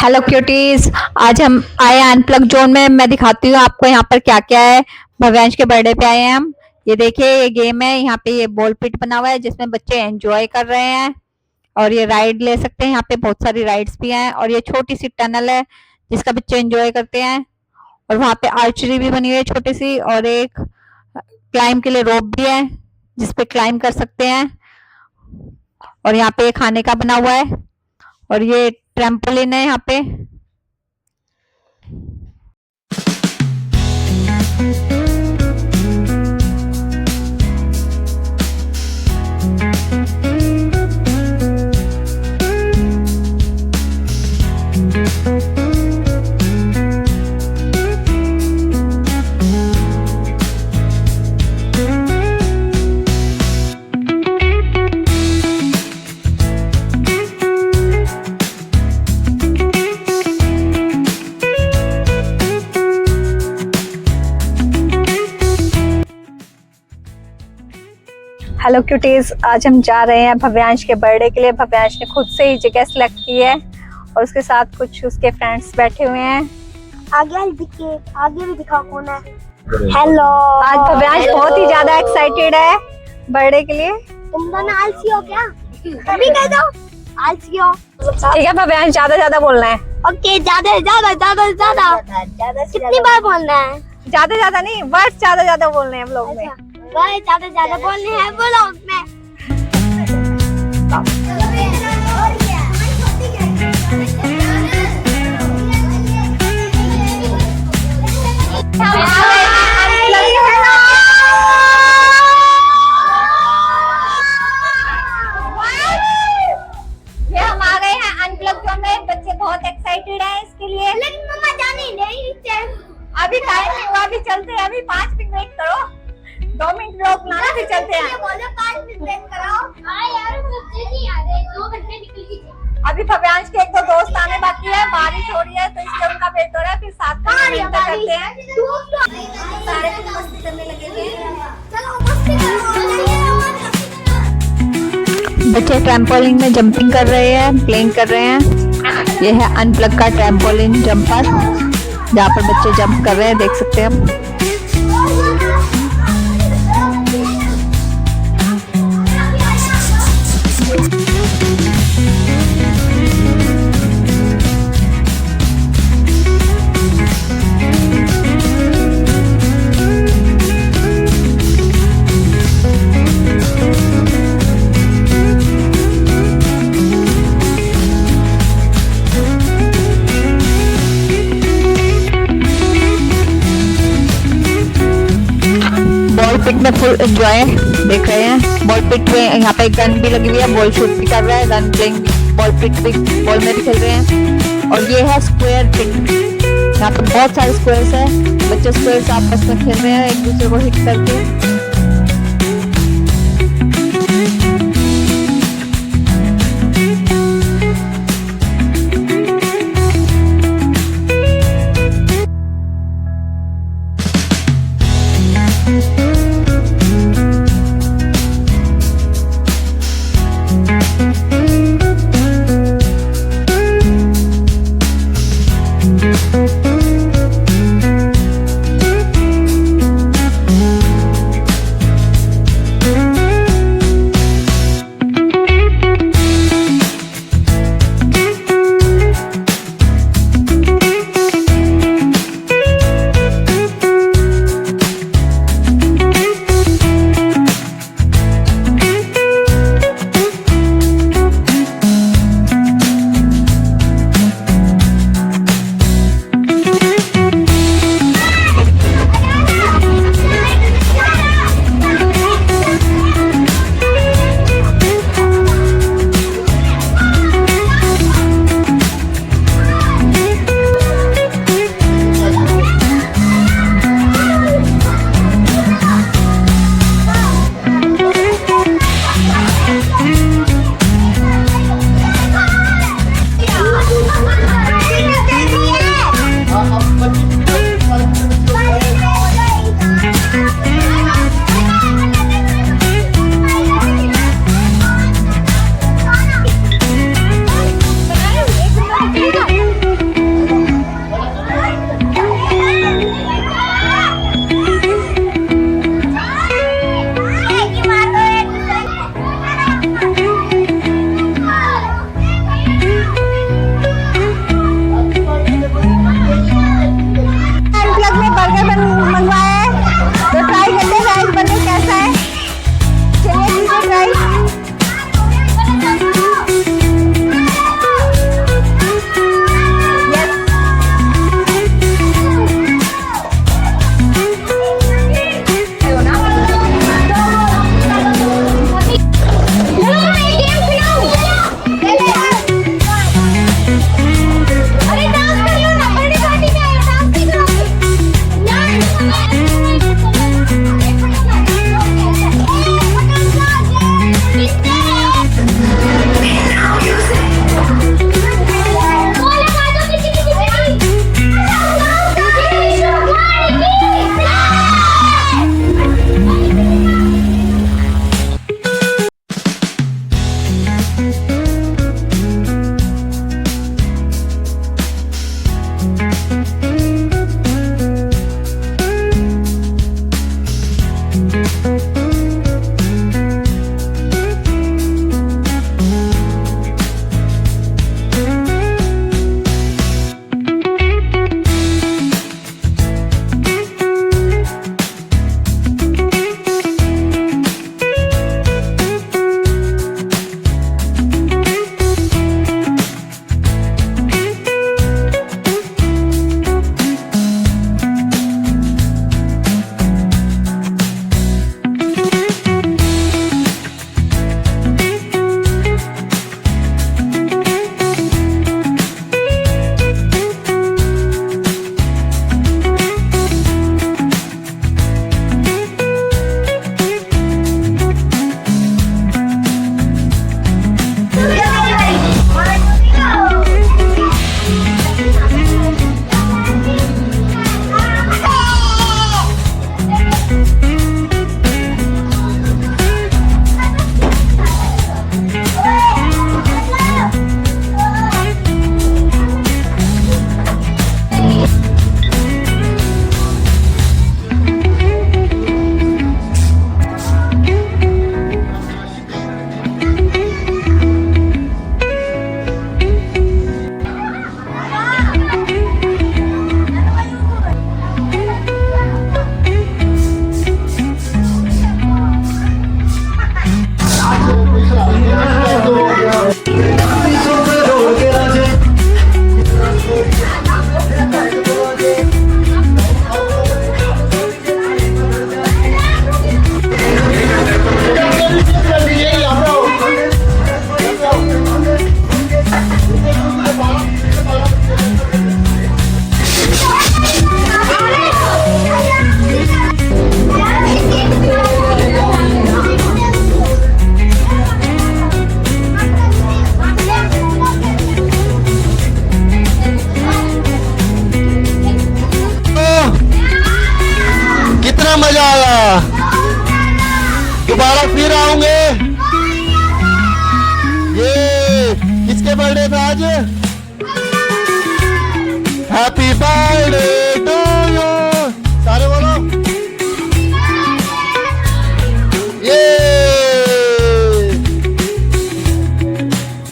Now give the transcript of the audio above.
Hello cuties. आज हम आए हैं अनप्लग जोन में। मैं दिखाती हूँ आपको यहाँ पर क्या क्या है। भव्यांश के बर्थडे पे आए हैं हम। ये देखिए, ये गेम है। यहाँ पे ये बॉल पिट बना हुआ है जिसमें बच्चे एंजॉय कर रहे हैं और ये राइड ले सकते हैं। यहाँ पे बहुत सारी राइड्स भी हैं और ये छोटी सी टनल है जिसका बच्चे एंजॉय करते हैं। और वहाँ पे आर्चरी भी बनी हुई है छोटी सी, और एक क्लाइम के लिए रोप भी है जिसपे क्लाइम कर सकते हैं। और यहाँ पे खाने का बना हुआ है और ये ट्रैम्पोलिन है यहाँ पे। हेलो क्यूटीज, आज हम जा रहे हैं भव्यांश के बर्थडे के लिए। भव्यांश ने खुद से ही जगह सिलेक्ट की है और उसके साथ कुछ उसके फ्रेंड्स बैठे हुए हैं। आगे भी दिखाओ कौन है। हेलो, आज भव्यांश बहुत ही ज्यादा एक्साइटेड है बर्थडे के लिए। तुम दोनों आलसी हो क्या? तभी कह दो आलसी हो। ठीक है भव्यांश, ज्यादा बोलना है। ओके, ज्यादा कितनी बार बोलना है? ज्यादा नहीं, वर्ड ज्यादा बोलने हैं हम लोग में। ज्यादा बोलने हैं बोलो उसमें। हम आ गए हैं अनप्लग जोन में। बच्चे बहुत एक्साइटेड हैं इसके लिए। लेकिन मम्मा जाने नहीं। अभी टाइम नहीं हुआ, अभी चलते हैं। अभी 5 मिनट वेट करो, 2 मिनट रोक लाना, फिर चलते हैं। बोलो 5 मिनट वेट करो। हाँ यार, मुझे नहीं आ रहे, 2 घंटे निकल गए। अभी भव्यांश के 1-2 दोस्त आने बाकी है। बारिश हो रही है तो इसलिए उनका वेट हो रहा है। फिर साथ में एंटर करते हैं। सारे मस्ती करने लगेंगे। चलो मस्ती करो। बच्चे ट्रैम्पोलिन में जंपिंग कर रहे हैं, प्लेइंग कर रहे हैं। ये है अनप्लग का ट्रैम्पोलिन जंपर जहाँ पर बच्चे जंप कर रहे हैं, देख सकते हैं हम। बॉल पिट में फुल एंजॉय देख रहे हैं। बॉल पिट में यहाँ पे गन भी लगी हुई है, बॉल शूट भी कर रहा है, गन प्लेइंग, बॉल पिट भी, बॉल में भी खेल रहे हैं। और ये है स्क्वायर पिट। यहाँ पे बहुत सारे स्क्वायर्स है, बच्चे स्क्वायर्स आपस में खेल रहे हैं एक दूसरे को हिट करके। किसके बर्थडे था आज? Happy birthday